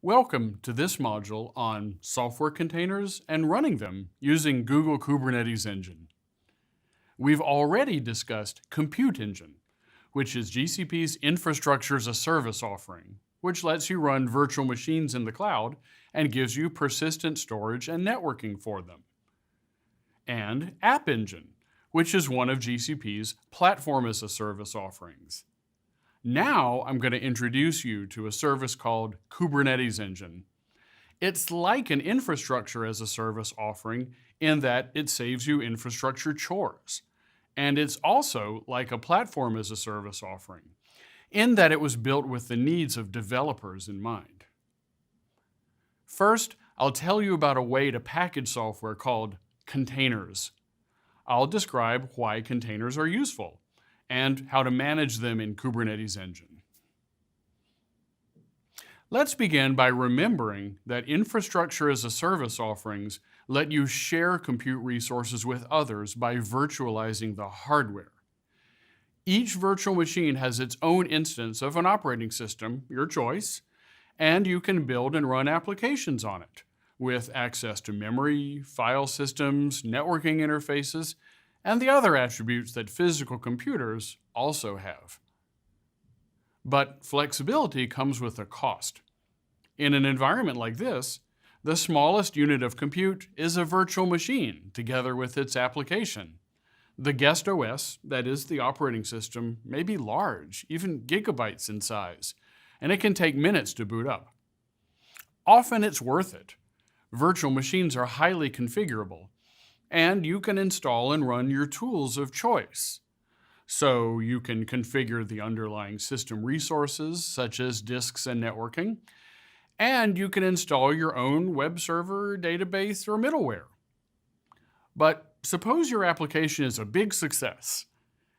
Welcome to this module on software containers and running them using Google Kubernetes Engine. We've already discussed Compute Engine, which is GCP's infrastructure as a service offering, which lets you run virtual machines in the cloud and gives you persistent storage and networking for them. And App Engine, which is one of GCP's platform as a service offerings. Now I'm going to introduce you to a service called Kubernetes Engine. It's like an infrastructure as a service offering in that it saves you infrastructure chores. And it's also like a platform as a service offering in that it was built with the needs of developers in mind. First, I'll tell you about a way to package software called containers. I'll describe why containers are useful and how to manage them in Kubernetes Engine. Let's begin by remembering that infrastructure as a service offerings let you share compute resources with others by virtualizing the hardware. Each virtual machine has its own instance of an operating system, your choice, and you can build and run applications on it with access to memory, file systems, networking interfaces, and the other attributes that physical computers also have. But flexibility comes with a cost. In an environment like this, the smallest unit of compute is a virtual machine together with its application. The guest OS, that is the operating system, may be large, even gigabytes in size, and it can take minutes to boot up. Often it's worth it. Virtual machines are highly configurable, and you can install and run your tools of choice. So you can configure the underlying system resources, such as disks and networking, and you can install your own web server, database, or middleware. But suppose your application is a big success.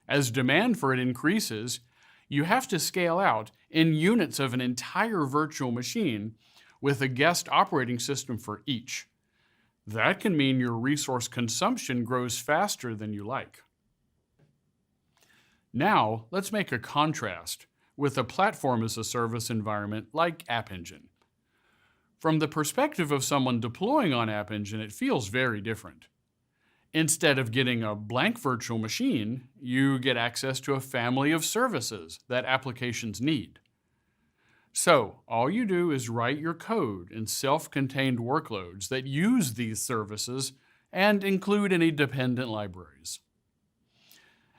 As demand for it increases, you have to scale out in units of an entire virtual machine with a guest operating system for each. That can mean your resource consumption grows faster than you like. Now, let's make a contrast with a platform as a service environment like App Engine. From the perspective of someone deploying on App Engine, it feels very different. Instead of getting a blank virtual machine, you get access to a family of services that applications need. So, all you do is write your code in self-contained workloads that use these services and include any dependent libraries.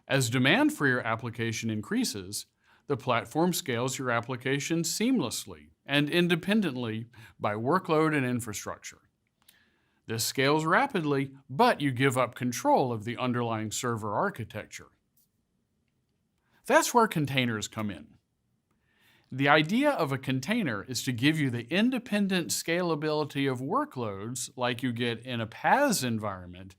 As demand for your application increases, the platform scales your application seamlessly and independently by workload and infrastructure. This scales rapidly, but you give up control of the underlying server architecture. That's where containers come in. The idea of a container is to give you the independent scalability of workloads like you get in a PaaS environment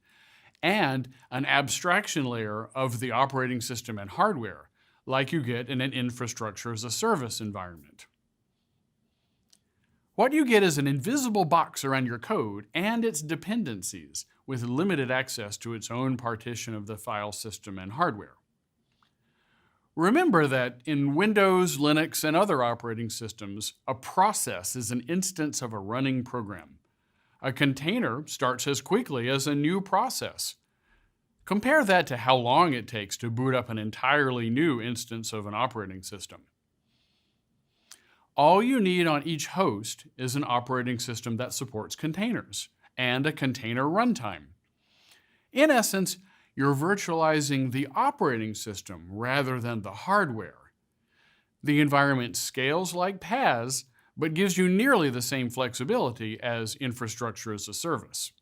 and an abstraction layer of the operating system and hardware like you get in an infrastructure as a service environment. What you get is an invisible box around your code and its dependencies with limited access to its own partition of the file system and hardware. Remember that in Windows, Linux, and other operating systems, a process is an instance of a running program. A container starts as quickly as a new process. Compare that to how long it takes to boot up an entirely new instance of an operating system. All you need on each host is an operating system that supports containers and a container runtime. In essence, you're virtualizing the operating system rather than the hardware. The environment scales like PaaS, but gives you nearly the same flexibility as infrastructure as a service.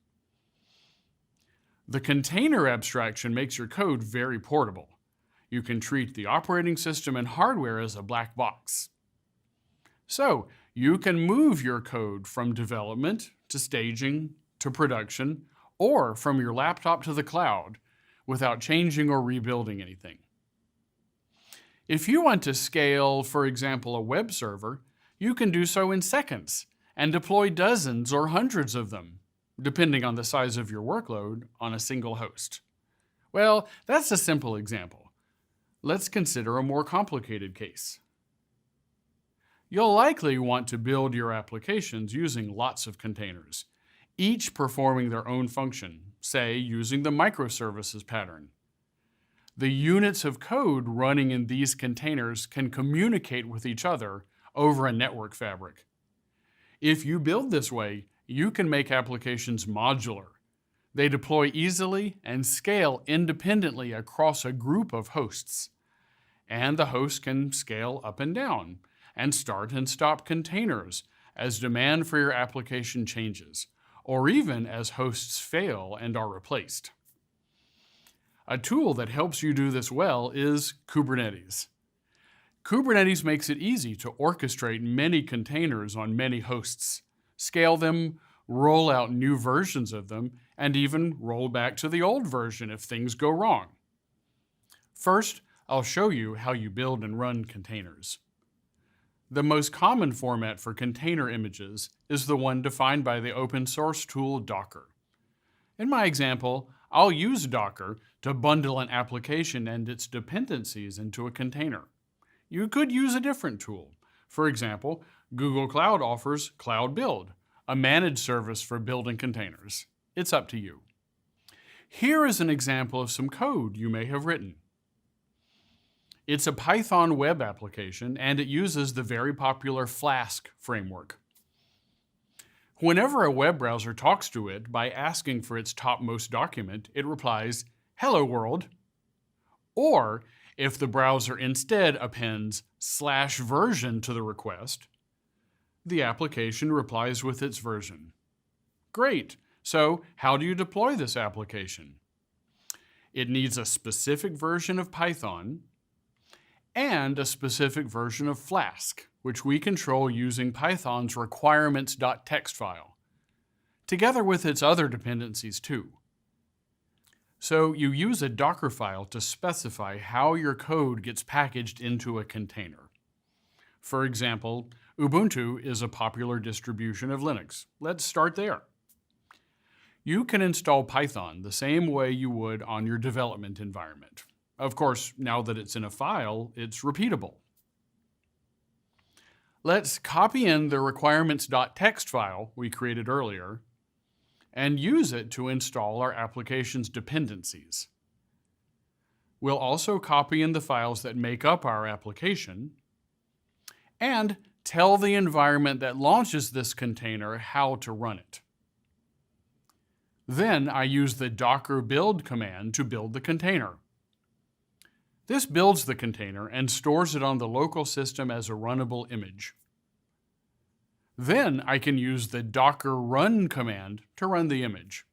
The container abstraction makes your code very portable. You can treat the operating system and hardware as a black box. So, you can move your code from development to staging to production, or from your laptop to the cloud, without changing or rebuilding anything. If you want to scale, for example, a web server, you can do so in seconds and deploy dozens or hundreds of them, depending on the size of your workload, on a single host. Well, that's a simple example. Let's consider a more complicated case. You'll likely want to build your applications using lots of containers, each performing their own function, say using the microservices pattern. The units of code running in these containers can communicate with each other over a network fabric. If you build this way, you can make applications modular. They deploy easily and scale independently across a group of hosts. And the host can scale up and down, and start and stop containers as demand for your application changes, or even as hosts fail and are replaced. A tool that helps you do this well is Kubernetes. Kubernetes makes it easy to orchestrate many containers on many hosts, scale them, roll out new versions of them, and even roll back to the old version if things go wrong. First, I'll show you how you build and run containers. The most common format for container images is the one defined by the open source tool Docker. In my example, I'll use Docker to bundle an application and its dependencies into a container. You could use a different tool. For example, Google Cloud offers Cloud Build, a managed service for building containers. It's up to you. Here is an example of some code you may have written. It's a Python web application, and it uses the very popular Flask framework. Whenever a web browser talks to it by asking for its topmost document, it replies, "Hello world." Or, if the browser instead appends /version to the request, the application replies with its version. Great! So, how do you deploy this application? It needs a specific version of Python and a specific version of Flask, which we control using Python's requirements.txt file, together with its other dependencies too. So you use a Docker file to specify how your code gets packaged into a container. For example, Ubuntu is a popular distribution of Linux. Let's start there. You can install Python the same way you would on your development environment. Of course, now that it's in a file, it's repeatable. Let's copy in the requirements.txt file we created earlier and use it to install our application's dependencies. We'll also copy in the files that make up our application and tell the environment that launches this container how to run it. Then I use the docker build command to build the container. This builds the container and stores it on the local system as a runnable image. Then I can use the docker run command to run the image.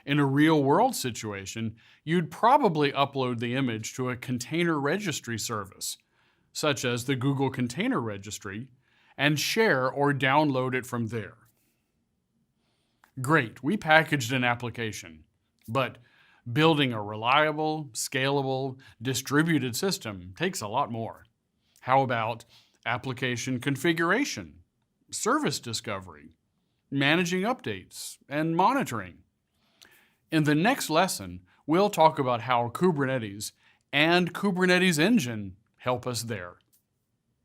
In a real-world situation, you'd probably upload the image to a container registry service, such as the Google Container Registry, and share or download it from there. Great, we packaged an application, but building a reliable, scalable, distributed system takes a lot more. How about application configuration, service discovery, managing updates, and monitoring? In the next lesson, we'll talk about how Kubernetes and Kubernetes Engine help us there.